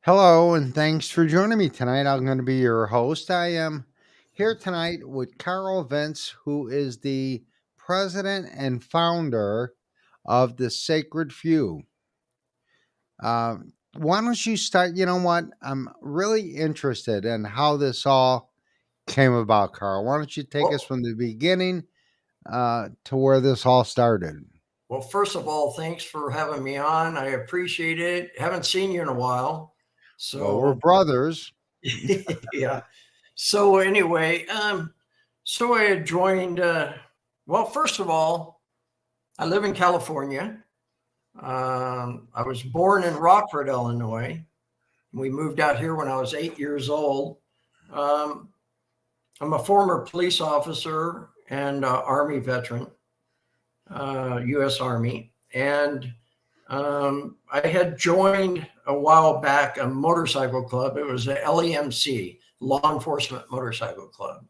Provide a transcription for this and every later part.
Hello, and thanks for joining me tonight. I'm going to be your host. I am here tonight with Carl Vince, who is the president and founder of the Sacred Few. Why don't you start? You know what? I'm really interested in how this all came about, Carl. Why don't you take us Well, from the beginning to where this all started? well, first of all, thanks for having me on. I appreciate it. Haven't seen you in a while. Well, we're So, brothers. yeah. So anyway, so I had joined, well, first of all, I live in California. I was born in Rockford, Illinois. We moved out here when I was 8 years old. Um, I'm a former police officer and Army veteran, U.S. Army. And I had joined a while back a motorcycle club. It was a LEMC, Law Enforcement Motorcycle Club.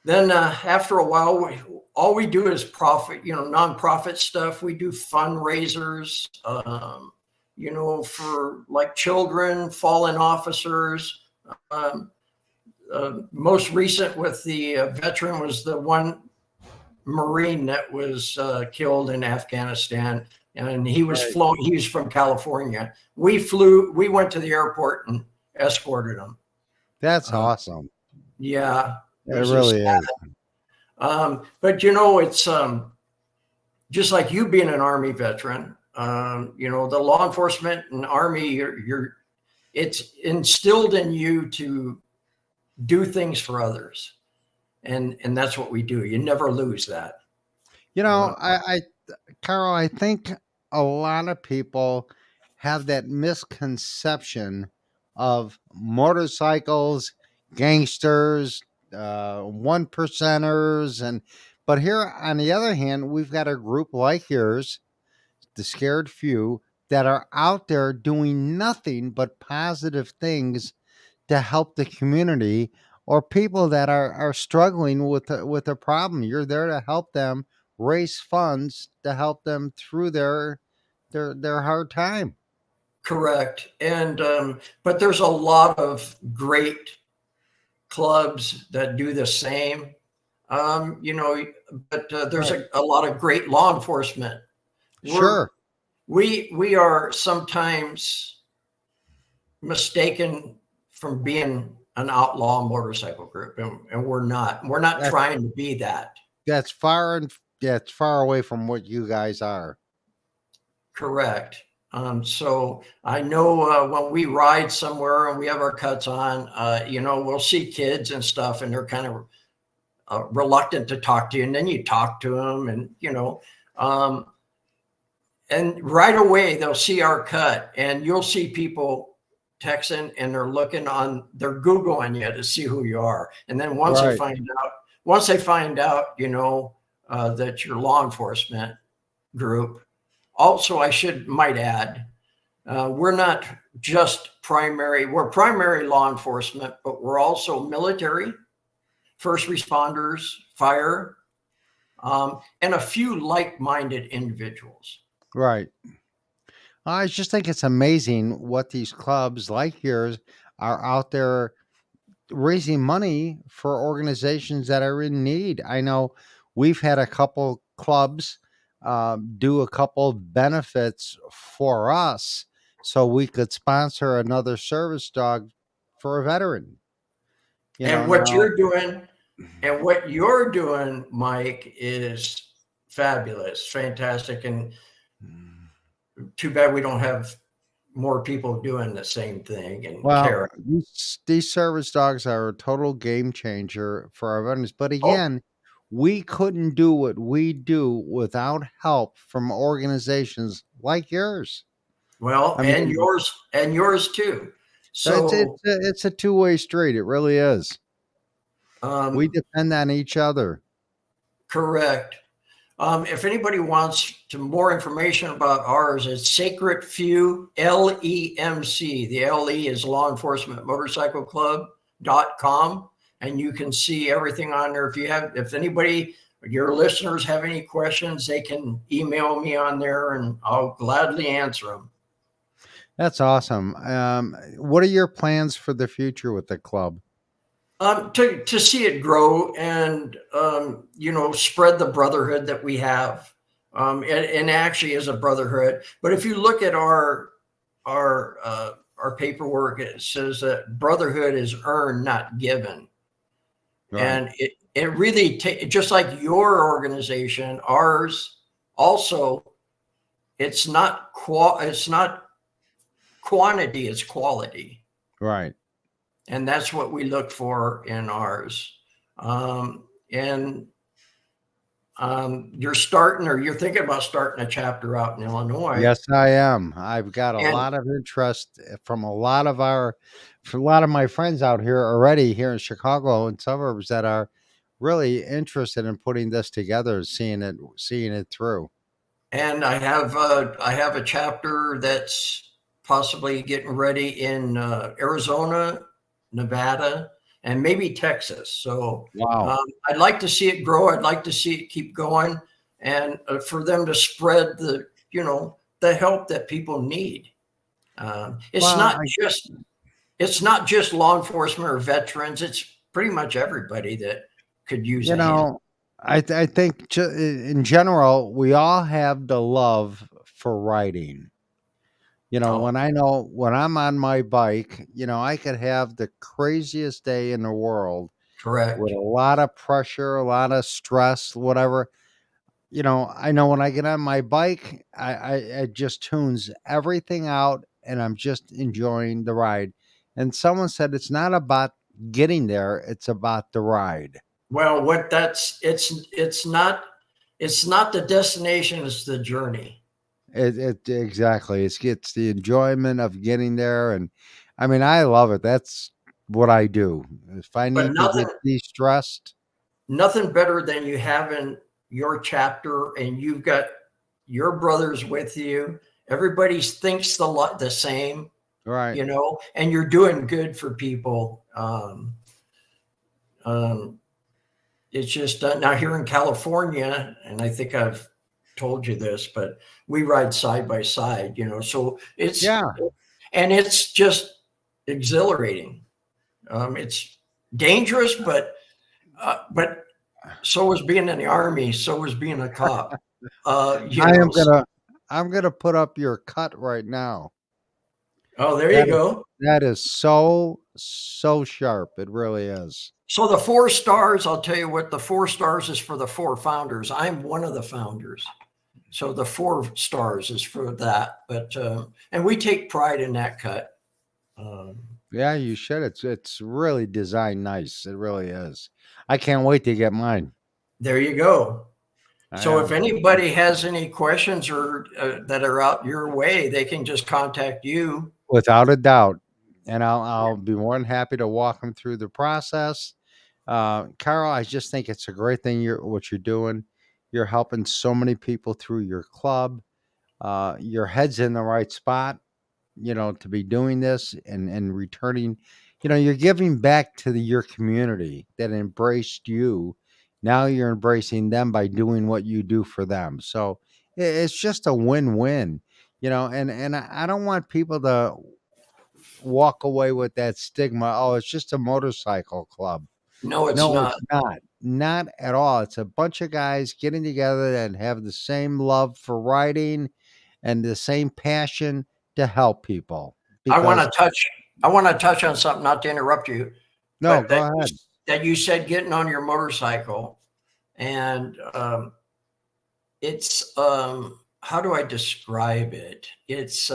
Then after a while, all we do is profit, nonprofit stuff. We do fundraisers, for like children, fallen officers. Um, Most recent with the veteran was the one Marine that was killed in Afghanistan, and he was Right. flown. He was from California. We went to the airport and escorted him. That's Uh, awesome. yeah, it It was just. really is. But it's just like you being an Army veteran. The law enforcement and Army, it's instilled in you to do things for others, and that's what we do. You never lose that. You Uh, know, Carl, I think a lot of people have that misconception of motorcycles, gangsters, one percenters, and but here on the other hand, we've got a group like yours, the Scared Few, that are out there doing nothing but positive things to help the community or people that are struggling with a problem. You're there to help them raise funds to help them through their hard time. Correct. And but there's a lot of great clubs that do the same. But there's Right. a lot of great law enforcement. We're Sure. we are sometimes mistaken from being an outlaw motorcycle group, and we're not. We're not That trying to be that. that's far and yeah, it's far away from what you guys are. Correct. So I know when we ride somewhere and we have our cuts on, we'll see kids and stuff, and they're kind of reluctant to talk to you, and then you talk to them, and um, and right away they'll see our cut, and you'll see people texting, and they're googling you to see who you are, and then Right. once they find out, that you're law enforcement group. Also, might add, we're not just we're primary law enforcement, but we're also military, first responders, fire, and a few like-minded individuals. Right. I just think it's amazing what these clubs like yours are out there raising money for organizations that are in need. I know we've had a couple clubs do a couple benefits for us so we could sponsor another service dog for a veteran. You know, And what now, you're doing, Mike, is fabulous, fantastic, and too bad we don't have more people doing the same thing and well, caring. these service dogs are a total game changer for our veterans. But Oh, again, we couldn't do what we do without help from organizations like yours. well, I mean, and yours too. So, it's a two-way street. It really is. We um, depend on each other. correct. If anybody wants more information about ours, it's Sacred Few LEMC. The LE is Law Enforcement Motorcycle Club.com, and you can see everything on there. If anybody, your listeners have any questions, they can email me on there, and I'll gladly answer them. That's awesome. What are your plans for the future with the club? To see it grow and spread the brotherhood that we have, and actually is a brotherhood. But if you look at our paperwork, it says that brotherhood is earned, not given, Right. and it really just like your organization, ours also. It's not quantity, it's quality. Right. And that's what we look for in ours. And you're thinking about starting a chapter out in Illinois. Yes, I am. I've got a And lot of interest from a lot of my friends out here already here in Chicago and suburbs that are really interested in putting this together, seeing it through. and I have a chapter that's possibly getting ready in Arizona, Nevada, and maybe Texas. So Wow. I'd like to see it grow. I'd like to see it keep going, and for them to spread the help that people need. It's Well, not just law enforcement or veterans. It's pretty much everybody that could use you a hand. know, I think in general we all have the love for writing. Oh, When I'm on my bike, I could have the craziest day in the world with correct. a lot of pressure, a lot of stress, whatever. I know when I get on my bike, it just tunes everything out and I'm just enjoying the ride. And someone said it's not about getting there, it's about the ride. Well, what that's it's not the destination, it's the journey. It exactly. It's the enjoyment of getting there, and I mean, I love it. That's what I do. If I But need to get de-stressed, nothing better than you having your chapter and you've got your brothers with you. Everybody thinks the same, right? and you're doing good for people. Um, it's just now here in California, and I think I've told you this, but we ride side by side, so Yeah. it's just exhilarating. It's dangerous, but so was being in the army, so was being a cop. Uh, you I am know, gonna I'm gonna put up your cut right now. oh, there you That is go. that is so sharp. It really is. So the 4 stars, I'll tell you what, the 4 stars is for the 4 founders. I'm one of the founders. So the 4 stars is for that. But and we take pride in that cut. Um, Yeah, you should. It's really designed nice. It really is. I can't wait to get mine. there you go. I So if am anybody has any questions or that are out your way, they can just contact you. without a doubt, and I'll be more than happy to walk them through the process. Carol, I just think it's a great thing what you're doing. You're helping so many people through your club. Your head's in the right spot, to be doing this and returning. You're giving back to your community that embraced you. Now you're embracing them by doing what you do for them. So it's just a win-win. And I don't want people to walk away with that stigma. Oh, it's just a motorcycle club. No, it's No, not. it's not. Not at all. It's a bunch of guys getting together and have the same love for riding and the same passion to help people. I want Because to touch. I want to touch on something, not to interrupt you, no, but go ahead. that you said getting on your motorcycle, and it's how do I describe it? It's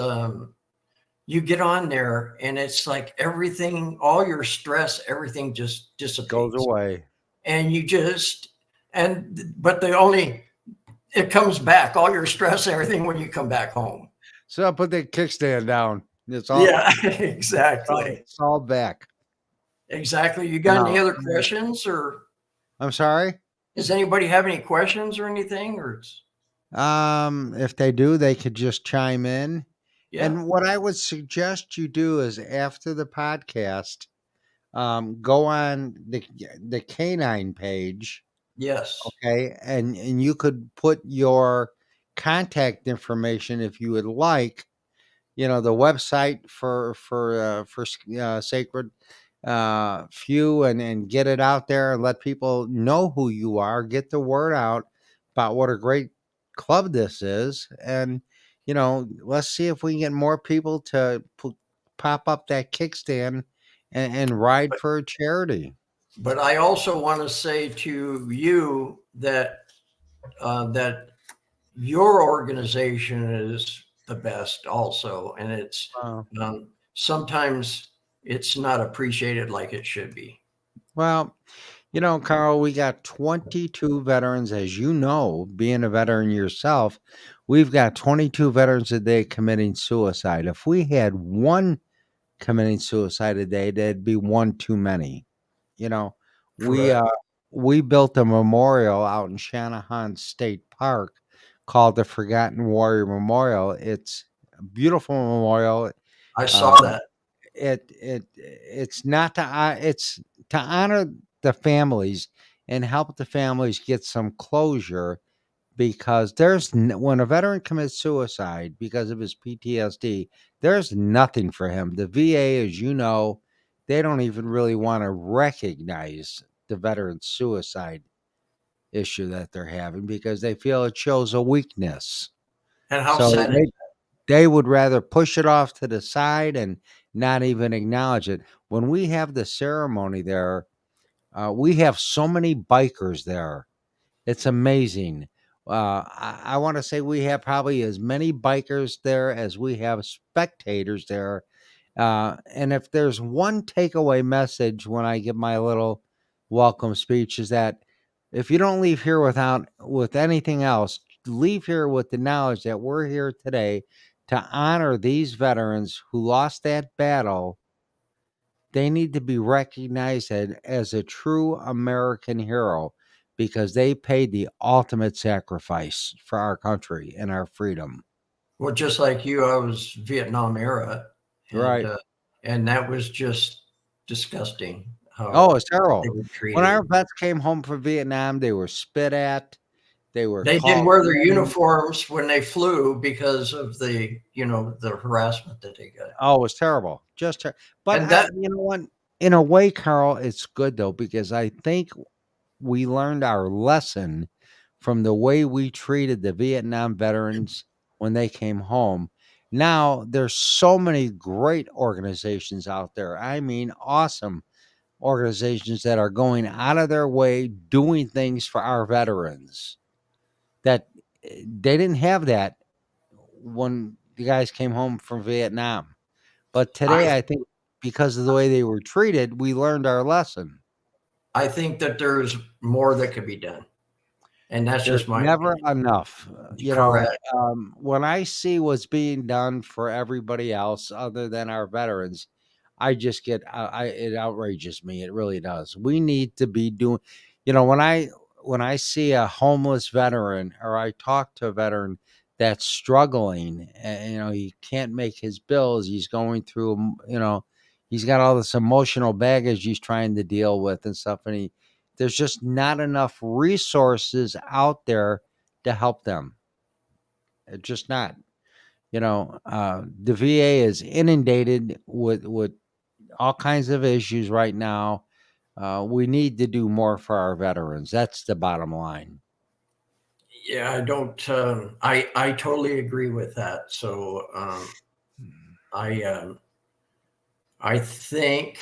you get on there, and it's like everything, all your stress, everything just Goes dissipates, away. and you just but the only it comes back, all your stress, everything when you come back home. So I put the kickstand down. Yeah, exactly. It's all back. Exactly. You got any No, other questions, or I'm sorry. does anybody have any questions or anything? Or If they do, they could just chime in. yeah, And what I would suggest you do is after the podcast, go on the canine page, yes, okay, and you could put your contact information if you would like the website for Sacred Few, and get it out there and let people know who you are. Get the word out about what a great club this is, and let's see if we can get more people to pop up that kickstand and ride But for a charity. but I also want to say to you that that your organization is the best also, and it's sometimes it's not appreciated like it should be. Well, Carl, we got 22 veterans, as you know, being a veteran yourself. We've got 22 veterans a day committing suicide. If we had one committing suicide a day, that'd be one too many. You know, we Correct. uh we built a memorial out in Shanahan State Park called the Forgotten Warrior Memorial. It's a beautiful memorial. I Uh, saw that. it's not to it's to honor the families and help the families get some closure, because when a veteran commits suicide because of his PTSD, there's nothing for him. The VA, as you know, they don't even really want to recognize the veteran suicide issue that they're having because they feel it shows a weakness. And how So sad is they would rather push it off to the side and not even acknowledge it. When we have the ceremony there, we have so many bikers there. It's amazing. I want to say we have probably as many bikers there as we have spectators there. And if there's one takeaway message when I give my little welcome speech, is that if you don't leave here with anything else, leave here with the knowledge that we're here today to honor these veterans who lost that battle. They need to be recognized as a true American hero because they paid the ultimate sacrifice for our country and our freedom. well, just like you, I was Vietnam era, and Right. uh, and that was just disgusting Oh, how it's they terrible. were When our treated. vets came home from Vietnam, they were spit at, they were They didn't called wear their names. uniforms when they flew because of the harassment that they got. Oh, it was terrible. But And that you know what? In a way, Carl, it's good though, because I think we learned our lesson from the way we treated the Vietnam veterans when they came home. Now there's so many great organizations out there. I mean, awesome organizations that are going out of their way doing things for our veterans that they didn't have that when the guys came home from Vietnam. But I today, I think because of the way they were treated, we learned our lesson. I think that there's more that could be done, and that's There's just my never opinion. enough. Correct. When I see what's being done for everybody else other than our veterans, I just get, it outrages me. It really does. We need to be doing, when I see a homeless veteran or I talk to a veteran that's struggling and, he can't make his bills, he's going through, he's got all this emotional baggage he's trying to deal with and stuff. And there's just not enough resources out there to help them. It's just not. The VA is inundated with all kinds of issues right now. We need to do more for our veterans. That's the bottom line. Yeah, I don't. I totally agree with that. So I I think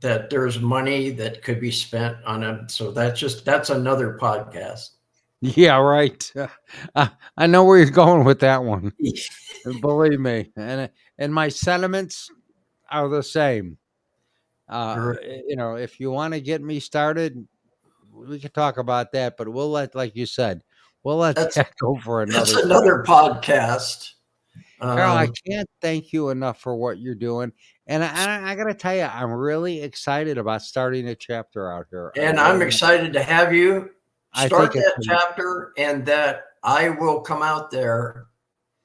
that there's money that could be spent on it. So that's another podcast. Yeah, right. I know where you're going with that one. Believe me, and my sentiments are the same. Correct. If you want to get me started, we can talk about that, but like you said, we'll let That's that go for that's another time. another podcast. Carol, I Um, can't thank you enough for what you're doing. And I got to tell you, I'm really excited about starting a chapter out here. I and I'm really am. excited to have you I think start it's, that chapter, and that I will come out there.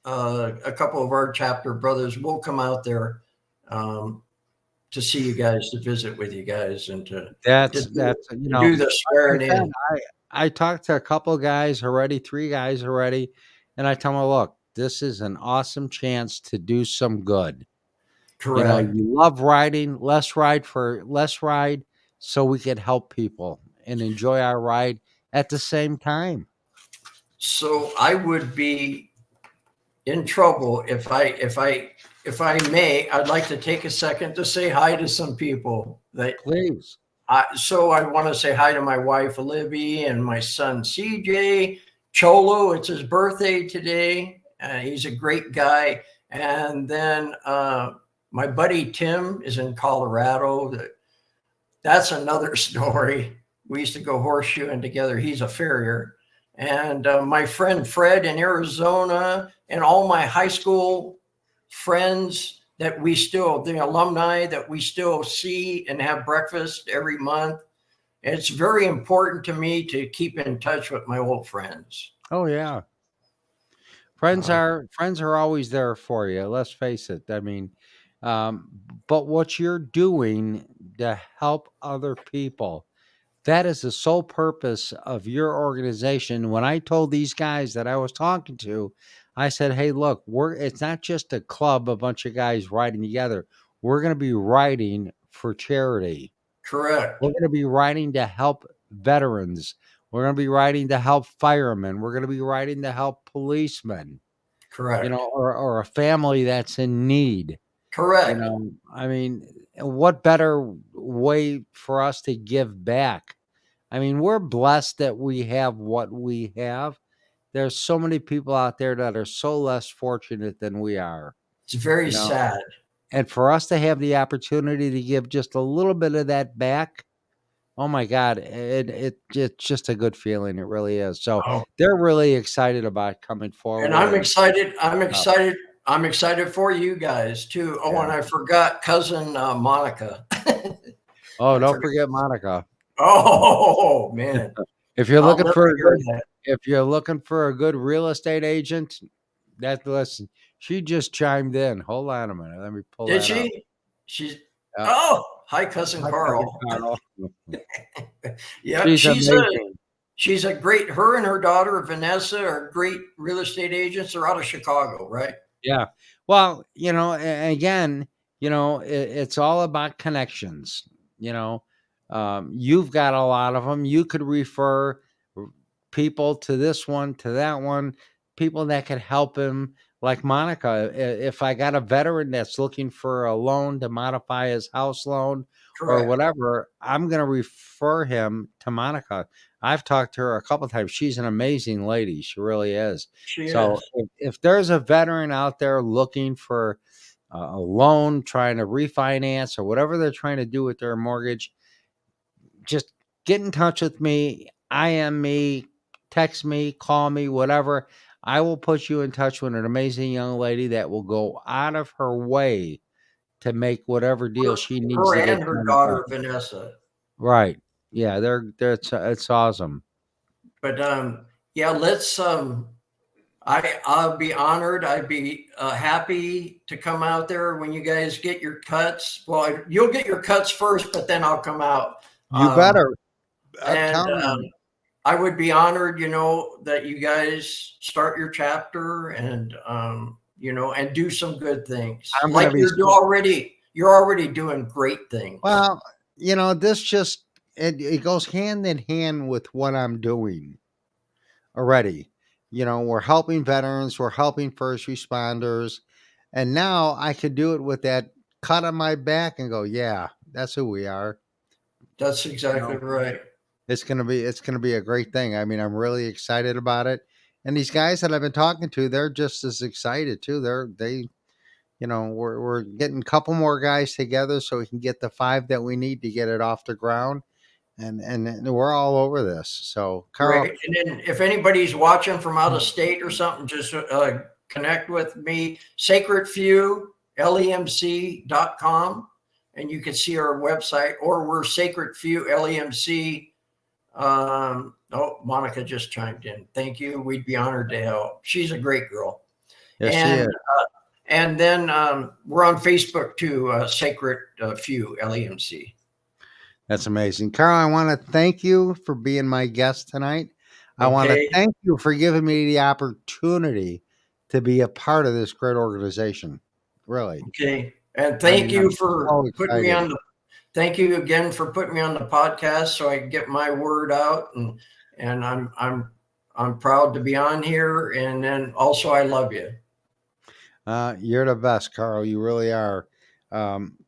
A couple of our chapter brothers will come out there um, to see you guys, to visit with you guys, and that's, do the like swearing I said, in. I talked to a couple guys already, 3 guys already, and I tell them, look, this is an awesome chance to do some good. Correct. You love riding, let's ride so we can help people and enjoy our ride at the same time. So I would be in trouble if I may. I'd like to take a second to say hi to some people. Please. So I want to say hi to my wife Libby and my son CJ Cholo. It's his birthday today. He's a great guy. And then my buddy Tim is in Colorado. That's another story. We used to go horseshoeing together. He's a farrier. And my friend Fred in Arizona, and all my high school friends that the alumni that we still see and have breakfast every month. It's very important to me to keep in touch with my old friends. Oh yeah. Friends are always there for you. Let's face it. I mean, but what you're doing to help other people, that is the sole purpose of your organization. When I told these guys that I was talking to, I said, "Hey, look, it's not just a club, a bunch of guys riding together. We're going to be riding for charity. Correct. We're going to be riding to help veterans. We're going to be riding to help firemen. We're going to be riding to help policemen, Correct. or a family that's in need." Correct. I mean, what better way for us to give back? I mean, we're blessed that we have what we have. There's so many people out there that are so less fortunate than we are. It's very sad. And for us to have the opportunity to give just a little bit of that back, oh my God, it's just a good feeling. It really is. So they're really excited about coming forward. And I'm excited. I'm excited for you guys too. Oh, and I forgot cousin Monica. Oh, don't forget Monica. Oh man. If you're looking for a good real estate agent, listen, she just chimed in. Hold on a minute. Let me pull that up. Did she? She's hi, cousin Carl. Yeah, she's a great. Her and her daughter Vanessa are great real estate agents. They're out of Chicago, right? Yeah. Well, again, it's all about connections. You've got a lot of them. You could refer people to this one, to that one, people that could help him. Like Monica, if I got a veteran that's looking for a loan to modify his house loan or whatever, I'm going to refer him to Monica. I've talked to her a couple of times. She's an amazing lady. She really is. So if there's a veteran out there looking for a loan, trying to refinance or whatever they're trying to do with their mortgage, just get in touch with me. IM me, text me, call me, whatever. I will put you in touch with an amazing young lady that will go out of her way to make whatever deal she needs to get. Her and her daughter Vanessa. Right. Yeah, it's awesome. But let's I'll be honored. I'd be happy to come out there when you guys get your cuts. Well, you'll get your cuts first, but then I'll come out. You better. And I would be honored, that you guys start your chapter and and do some good things. Like you're already doing great things. Well, this just it goes hand in hand with what I'm doing already. We're helping veterans, we're helping first responders, and now I could do it with that cut on my back and go, yeah, that's who we are. That's exactly right. It's gonna be a great thing. I mean, I'm really excited about it. And these guys that I've been talking to, they're just as excited too. We're getting a couple more guys together so we can get the 5 that we need to get it off the ground. And we're all over this. So, Carl, right. And then if anybody's watching from out of state or something, just connect with me, sacredfewlemc.com, and you can see our website, or we're Sacred Few LEMC. Monica just chimed in. Thank you. We'd be honored to help. She's a great girl. Yes, she is. And then we're on Facebook too, Sacred Few LEMC. That's amazing. Carl, I want to thank you for being my guest tonight. I want to thank you for giving me the opportunity to be a part of this great organization. Really. Okay. And thank you I'm for so putting me excited. on the thank you again for putting me on the podcast so I can get my word out, and I'm proud to be on here, and then also I love you. You're the best, Carl. You really are.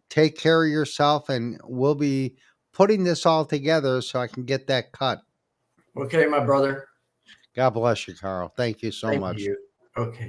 Take care of yourself, and we'll be putting this all together so I can get that cut. Okay, my brother. God bless you, Carl. Thank you so Thank much. you. Okay.